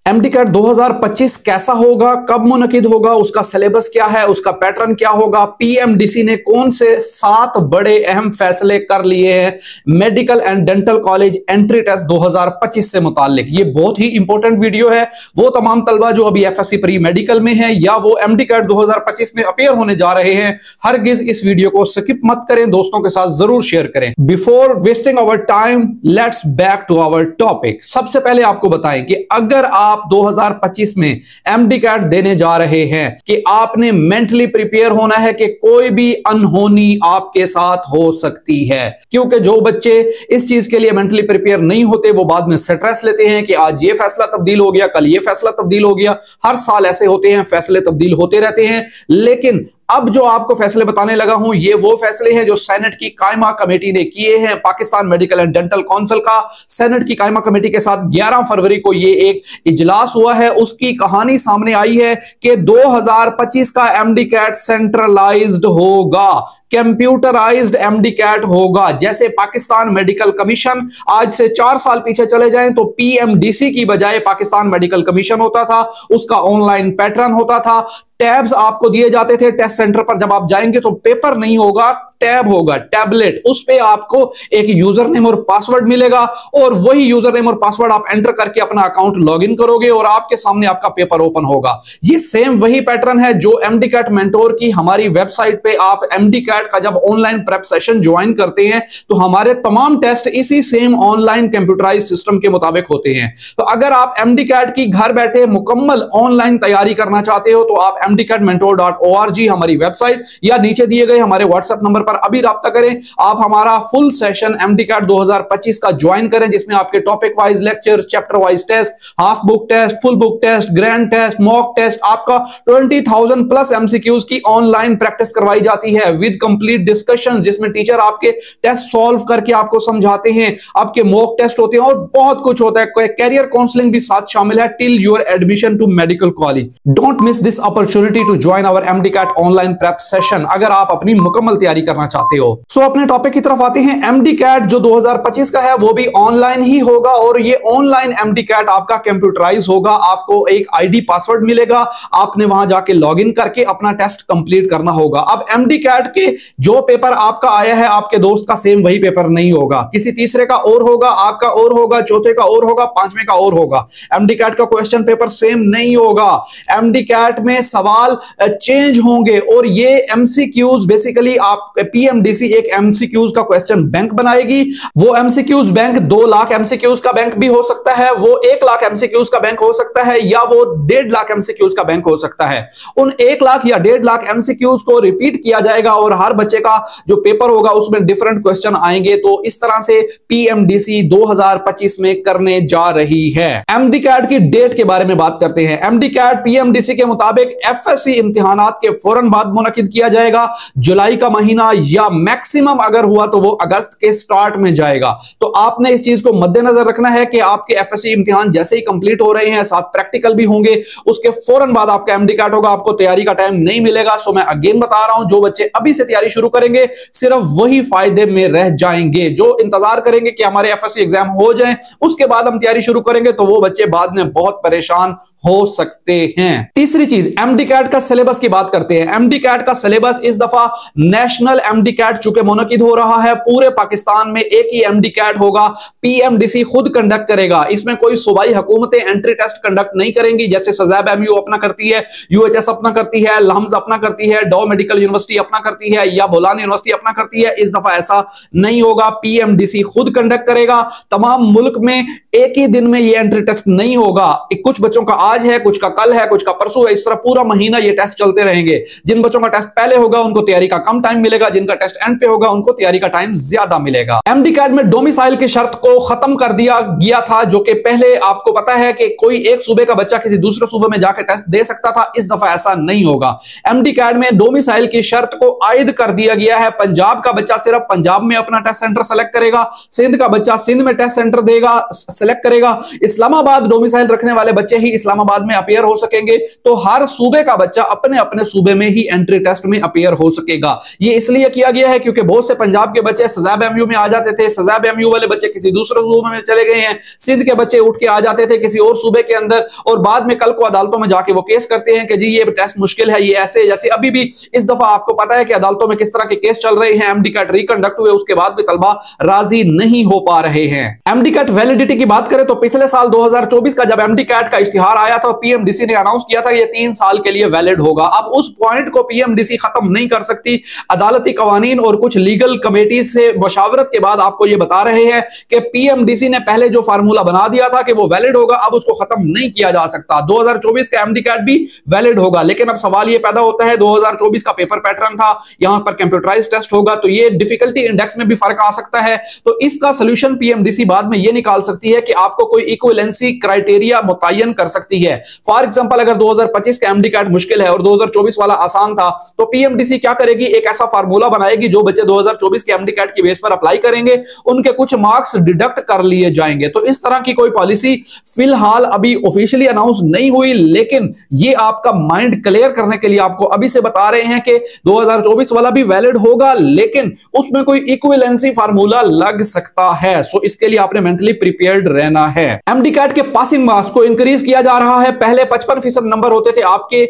MD cat 2025 कैसा होगा, कब मुनकिद होगा, उसका सिलेबस क्या है, उसका पैटर्न क्या होगा, पीएमडीसी ने कौन से 7 बड़े अहम फैसले कर लिए हैं medical and dental college entry test 2025 से मुताल्लिक। ये बहुत ही इंपॉर्टेंट वीडियो है। वो तमाम तलबा जो अभी एफएससी प्री मेडिकल में है या वो एमडी कैट 2025 में अपियर होने जा रहे हैं, हरगिज इस वीडियो को स्किप मत करें, दोस्तों के साथ जरूर शेयर करें। Before wasting our time, let's back to our topic. सबसे पहले आपको बताएं कि अगर आप 2025 में एमडी कैट देने जा रहे हैं कि आपने मेंटली प्रिपेयर होना है कि कोई भी अनहोनी आपके साथ हो सकती है, क्योंकि जो बच्चे इस चीज के लिए मेंटली प्रिपेयर नहीं होते वो बाद में स्ट्रेस लेते हैं कि आज ये फैसला तब्दील हो गया, कल ये फैसला तब्दील हो गया। हर साल ऐसे होते हैं, फैसले तब्दील होते रहते हैं। लेकिन अब जो आपको फैसले बताने लगा हूं, ये वो फैसले हैं जो सेनेट की कायमा कमेटी ने किए हैं। Pakistan medical and dental council का सेनेट की कायमा कमेटी के साथ 11 फरवरी को ये एक इजलास हुआ है। उसकी कहानी सामने आई है कि 2025 का एमडी कैट सेंट्रलाइज्ड होगा, कंप्यूटराइज्ड एमडी कैट होगा। जैसे पाकिस्तान मेडिकल कमीशन, आज से 4 साल पीछे चले जाएं तो पीएमडीसी की बजाय पाकिस्तान मेडिकल कमीशन होता था, उसका ऑनलाइन पैटर्न होता था, टैब्स आपको दिए जाते थे टेस्ट सेंटर पर। जब आप जाएंगे तो पेपर नहीं होगा, टैब होगा, टैबलेट। उस पे आपको एक यूजर नेम और पासवर्ड मिलेगा और वही यूजर नेम और पासवर्ड आप एंटर करके अपना अकाउंट लॉगिन करोगे और आपके सामने आपका पेपर ओपन होगा। ये सेम वही पैटर्न है जो एमडी कैट मेंटोर की हमारी वेबसाइट पे आप एमडी कैट का जब ऑनलाइन प्रेप सेशन ज्वाइन करते हैं तो हमारे तमाम टेस्ट इसी सेम ऑनलाइन कंप्यूटराइज सिस्टम के मुताबिक होते हैं। तो अगर आप एमडी कैट की घर बैठे मुकम्मल ऑनलाइन तैयारी करना चाहते हो तो आप mdcatmentor.org हमारी वेबसाइट या नीचे दिए गए हमारे व्हाट्सएप नंबर पर अभी राब्ता करें। आप हमारा फुल सेशन एमडी कैट 2025 का ज्वाइन करें, जिसमें आपके topic wise lecture, chapter wise test, half book test, full book test, grand test, mock test, आपका 20,000 प्लस एमसीक्यूज की ऑनलाइन प्रैक्टिस करवाई जाती है विद कंप्लीट डिस्कशन, जिसमें टीचर आपके टेस्ट सॉल्व करके आपको समझाते हैं, आपके मॉक टेस्ट होते हैं और बहुत कुछ होता है। कैरियर काउंसलिंग भी साथ शामिल है till your admission to medical college. Don't miss this opportunity to join our MD CAT online prep session अगर आप अपनी मुकम्मल तैयारी करना चाहते हो। सो अपने टॉपिक की तरफ आते हैं। एमडी कैट जो 2025 का है वो भी ऑनलाइन ही होगा और ये ऑनलाइन एमडी कैट आपका कंप्यूटराइज होगा। आपको एक आईडी पासवर्ड मिलेगा, आपने वहां जाके लॉगिन करके अपना टेस्ट कंप्लीट करना होगा। अब एमडी कैट के जो पेपर आपका आया है आपके दोस्त का सेम वही पेपर नहीं होगा, किसी तीसरे का और होगा, आपका और होगा, चौथे का और होगा, पांचवें का और होगा। एमडी कैट का क्वेश्चन पेपर सेम नहीं होगा। एमडी कैट में सवाल चेंज होंगे और ये एमसीक्यूज बेसिकली आप पीएमडीसी एक एमसीक्यूज का क्वेश्चन बैंक बनाएगी। वो एमसीक्यूज बैंक 2 लाख एमसीक्यूज का बैंक भी हो सकता है, वो 1 लाख एमसीक्यूज का बैंक हो सकता है या वो 1.5 लाख एमसीक्यूज का बैंक हो सकता है। उन 1 लाख या 1.5 लाख एमसीक्यूज को रिपीट किया जाएगा और हर बच्चे का जो पेपर होगा उसमें डिफरेंट क्वेश्चन आएंगे। तो इस तरह से पीएमडीसी 2025 में करने जा रही है। एमडी कैट की डेट के बारे में बात करते हैं। एमडी कैट पीएमडीसी के मुताबिक एफएससी इम्तिहानात के फौरन बाद मुनकिद किया जाएगा। जुलाई का महीना या मैक्सिमम अगर हुआ तो वो अगस्त के स्टार्ट में जाएगा। तो आपने इस चीज को मद्देनजर रखना है कि आपके एफएससी इम्तिहान जैसे ही कंप्लीट हो रहे हैं, साथ प्रैक्टिकल भी होंगे, उसके फौरन बाद आपका एमडी कैट होगा। आपको तैयारी का टाइम नहीं मिलेगा। सो मैं अगेन बता रहा हूं, जो बच्चे अभी से तैयारी शुरू करेंगे सिर्फ वही फायदे में रह जाएंगे। जो इंतजार करेंगे कि हमारे एफएससी एग्जाम हो जाएं उसके बाद हम तैयारी शुरू करेंगे तो वो बच्चे बाद में बहुत परेशान हो सकते हैं। तीसरी चीज, एमडी कैट का सिलेबस की बात करते हैं। एमडी कैट का सिलेबस इस दफा नेशनल एमडी कैट चूंकि मुनकिद हो रहा है, पूरे पाकिस्तान में एक ही एमडी कैट होगा। पीएमडीसी खुद कंडक्ट करेगा। इसमें कोई सूबाई हुकूमतें एंट्री टेस्ट कंडक्ट नहीं करेंगी, जैसे सजैब एमयू अपना करती है, यूएचएस अपना करती है, लहम्स अपना करती है, डॉ मेडिकल यूनिवर्सिटी अपना करती है या बोलान यूनिवर्सिटी अपना करती है। इस दफा ऐसा नहीं होगा, पीएमडीसी खुद कंडक्ट करेगा। तमाम मुल्क में एक ही दिन में ये एंट्री टेस्ट नहीं होगा। कुछ बच्चों का आज है, कुछ का कल है, कुछ का परसों है। इस तरह पूरा महीना ये टेस्ट चलते रहेंगे। जिन बच्चों का टेस्ट पहले होगा उनको तैयारी का कम टाइम मिलेगा, जिनका टेस्ट एंड पे होगा उनको तैयारी का टाइम ज्यादा मिलेगा। एमडी कैट में डोमिसाइल की शर्त को खत्म कर दिया गया था, जो कि पहले आपको पता है कि कोई एक सूबे का बच्चा किसी दूसरे सूबे में जाकर टेस्ट दे सकता था। इस दफा ऐसा नहीं होगा। एमडी कैट में डोमिसाइल की शर्त को आयद कर दिया गया है। पंजाब का बच्चा सिर्फ पंजाब में अपना टेस्ट सेंटर सेलेक्ट करेगा, सिंध का बच्चा सिंध में टेस्ट सेंटर देगा, सेलेक्ट करेगा। इस्लामाबाद डोमिसाइल रखने वाले बच्चे ही इस्लामाबाद में अपीयर हो सकेंगे। तो हर सूबे का बच्चा अपने अपने सूबे में ही एंट्री टेस्ट में अपीयर हो सकेगा। ये इसलिए इसलिए किया गया है क्योंकि बहुत से पंजाब के बच्चे सजाब एमयू में आ जाते थे, सजाब एमयू वाले बच्चे किसी दूसरे सूबे में चले गए हैं, सिंध के बच्चे उठ के आ जाते थे किसी और सूबे के अंदर, और बाद में कल को अदालतों में जाके वो केस करते हैं कि जी ये टेस्ट मुश्किल है, ये ऐसे, जैसे अभी भी इस दफा आपको पता है कि अदालतों में किस तरह के केस चल रहे हैं। एमडी कैट रिकंडक्ट हुए, उसके बाद भी तलबा राजी नहीं हो पा रहे हैं। एमडी कैट वैलिडिटी की बात करें तो पिछले साल 2024 का जब एमडी कैट का इश्तिहार आया था, पीएमडीसी ने अनाउंस किया था कि ये 3 साल के लिए वैलिड होगा। अब उस पॉइंट को पीएमडीसी खत्म नहीं कर सकती। अदालती कवानीन और कुछ लीगल कमेटी से मशावरत के बाद आपको ये बता रहे हैं कि पीएमडीसी ने पहले जो फार्मूला बना दिया था कि वो वैलिड होगा, अब उसको खत्म नहीं किया जा सकता। 2024 का एमडी कैट भी वैलिड होगा, लेकिन अब सवाल ये पैदा होता है 2024 का पेपर पैटर्न था, यहां पर कंप्यूटराइज टेस्ट होगा, तो ये डिफिकल्टी इंडेक्स में भी फर्क आ सकता है। तो इसका सोल्यूशन पीएमडीसी बाद में ये निकाल सकती है कि आपको कोई इक्विवेलेंसी क्राइटेरिया मुतय्यन कर सकती है। फॉर एग्जांपल अगर 2025 का एमडी कैट मुश्किल है और 2024 वाला आसान था, तो पीएमडीसी क्या करेगी, एक ऐसा फार्मूला बनाएगी जो बच्चे 2024 के एमडी कैट की बेस पर अप्लाई करेंगे उनके कुछ मार्क्स डिडक्ट कर लिए जाएंगे। तो इस तरह की कोई पॉलिसी फिलहाल अभी ऑफिशियली अनाउंस नहीं हुई, लेकिन ये आपका माइंड क्लियर करने के लिए आपको अभी से बता रहे हैं कि 2024 वाला भी वैलिड होगा, लेकिन उसमें कोई इक्विवेलेंसी फार्मूला लग सकता है। सो इसके लिए आपने मेंटली प्रिपेयर्ड रहना है। एमडी कैट के पासिंग मार्क्स को इंक्रीज किया जा रहा है। पहले 55% नंबर होते थे आपके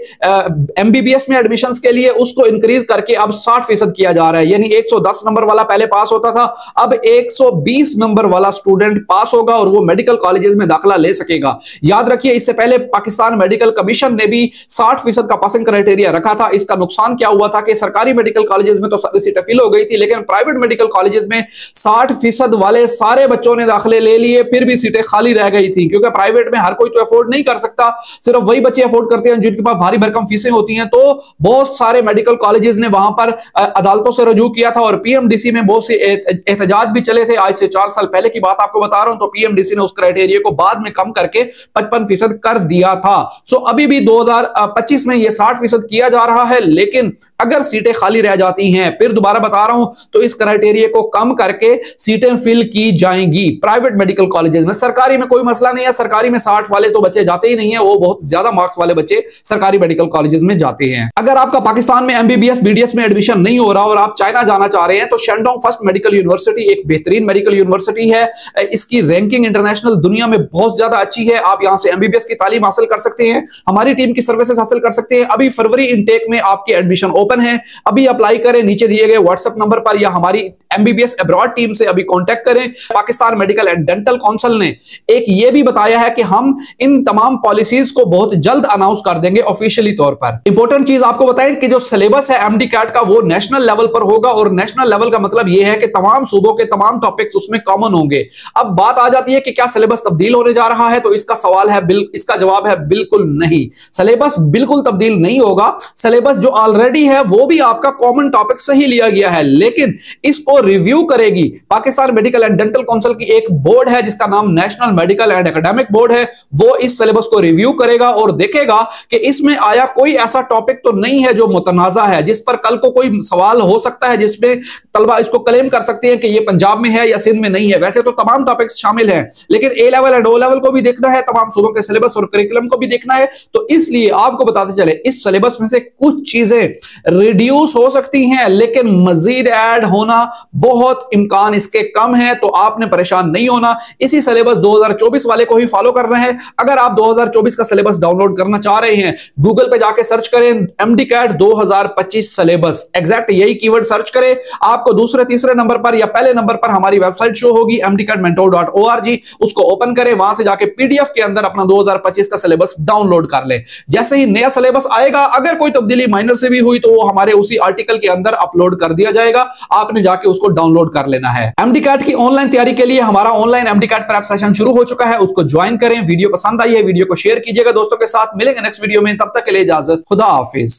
एमबीबीएस में एडमिशन के लिए, उसको इंक्रीज करके अब 60% किया जा रहा है। यानी 110 नंबर वाला पहले पास होता था, अब 120 नंबर वाला स्टूडेंट पास होगा और वो मेडिकल कॉलेजेस में दाखिला ले सकेगा। याद रखिए इससे पहले पाकिस्तान मेडिकल कमीशन ने भी 60% का पासिंग क्राइटेरिया रखा था। इसका नुकसान क्या हुआ था कि सरकारी मेडिकल कॉलेजेस में तो सारी सीटें फिल हो गई थी, लेकिन प्राइवेट मेडिकल कॉलेजेस में 60% वाले सारे बच्चों ने दाखिले ले लिए, फिर भी सीटें खाली रह गई थी, क्योंकि प्राइवेट में हर कोई तो अफोर्ड नहीं कर सकता, सिर्फ वही बच्चे अफोर्ड करते हैं जिनके पास भारी भरकम फीसें होती हैं। तो बहुत सारे मेडिकल कॉलेजेस ने वहां पर अदालतों से रजू किया था और पीएमडीसी में बहुत से एहतजाज भी चले थे। आज से 4 साल पहले की बात आपको बता रहा हूं, तो पीएमडीसी ने उस क्राइटेरिया को बाद में कम करके 55% कर दिया था। सो अभी भी 2025 में यह 60% किया जा रहा है, लेकिन अगर सीटें खाली रह जाती हैं, फिर दोबारा बता रहा हूं, तो इस क्राइटेरिया को कम करके सीटें फिल की जाएंगी प्राइवेट मेडिकल कॉलेजेस में। सरकारी में कोई मसला नहीं है, सरकारी में 60 वाले तो बच्चे जाते ही नहीं है, वो बहुत ज्यादा मार्क्स वाले बच्चे सरकारी मेडिकल कॉलेजेस में जाते हैं। अगर आपका पाकिस्तान में एमबीबीएस बीडीएस में एडमिशन नहीं हो रहा और आप चाइना जाना चाह रहे हैं, तो शेंडोंग फर्स्ट मेडिकल यूनिवर्सिटी एक बेहतरीन मेडिकल यूनिवर्सिटी है। इसकी रैंकिंग इंटरनेशनल दुनिया में बहुत ज्यादा अच्छी है। आप यहां से एमबीबीएस की तालीम हासिल कर सकते हैं, हमारी टीम की सर्विसेज हासिल कर सकते हैं। अभी फरवरी इनटेक में आपकी एडमिशन ओपन है, अभी अप्लाई करें नीचे दिए गए व्हाट्सएप नंबर पर, या हमारी एमबीबीएस अब्रॉड टीम से अभी कांटेक्ट करें। Pakistan medical and dental council ने एक ये भी बताया है कि हम इन तमाम पॉलिसीज को बहुत जल्द अनाउंस कर देंगे ऑफिशियली तौर पर। इंपॉर्टेंट चीज आपको बताएं कि जो सिलेबस है एमडी कैट का वो नेशनल लेवल पर होगा, और नेशनल लेवल का मतलब यह है कि तमाम सूबों के तमाम टॉपिक्स उसमें कॉमन होंगे। अब बात आ जाती है कि क्या सिलेबस तब्दील होने जा रहा है, तो इसका सवाल है इसका जवाब है बिल्कुल नहीं। सिलेबस बिल्कुल तब्दील नहीं होगा। सिलेबस जो ऑलरेडी है वो भी आपका कॉमन टॉपिक से ही लिया गया है, लेकिन इसको रिव्यू करेगी Pakistan medical and dental council की एक बोर्ड है जिसका नाम national medical and academic board है। वो इस सिलेबस को रिव्यू करेगा और देखेगा कि इसमें आया कोई ऐसा टॉपिक तो नहीं है जो मुतनाजा है, जिस पर कल को कोई सवाल हो सकता है, जिसमें तलबा इसको क्लेम कर सकते हैं कि ये पंजाब में है या सिंध में नहीं है। वैसे तो तमाम टॉपिक्स शामिल हैं, लेकिन ए लेवल एंड ओ लेवल को भी देखना है, तमाम सूबों के सिलेबस और करिकुलम को भी देखना है। तो इसलिए आपको बताते चले इस सिलेबस में से कुछ चीजें रिड्यूस हो सकती हैं, लेकिन मजीद ऐड होना बहुत इम्कान इसके कम है। तो आपने परेशान नहीं होना, इसी सिलेबस 2024 वाले को ही फॉलो करना है। अगर आप 2024 का सिलेबस डाउनलोड करना चाह रहे हैं, गूगल पे जाके सर्च करें एमडी कैट 2025 सिलेबस, एग्जैक्ट यही कीवर्ड सर्च करें, आपको दूसरे तीसरे नंबर पर या पहले नंबर पर हमारी वेबसाइट शो होगी mdcatmentor.org। उसको ओपन करें, वहां से जाके पीडीएफ के अंदर अपना 2025 का सिलेबस डाउनलोड कर लें। जैसे ही नया सिलेबस आएगा, अगर कोई तब्दीली माइनर से भी हुई तो वो हमारे उसी आर्टिकल के अंदर अपलोड कर दिया जाएगा, आपने जाके उसको डाउनलोड कर लेना है। एमडी कैट की ऑनलाइन तैयारी के लिए हमारा online MD CAT prep session शुरू हो चुका है, उसको ज्वाइन करें। वीडियो पसंद आई है, वीडियो को शेयर कीजिएगा दोस्तों के साथ। मिलेंगे नेक्स्ट वीडियो में, तब तक के लिए इजाजत, खुदा हाफिज।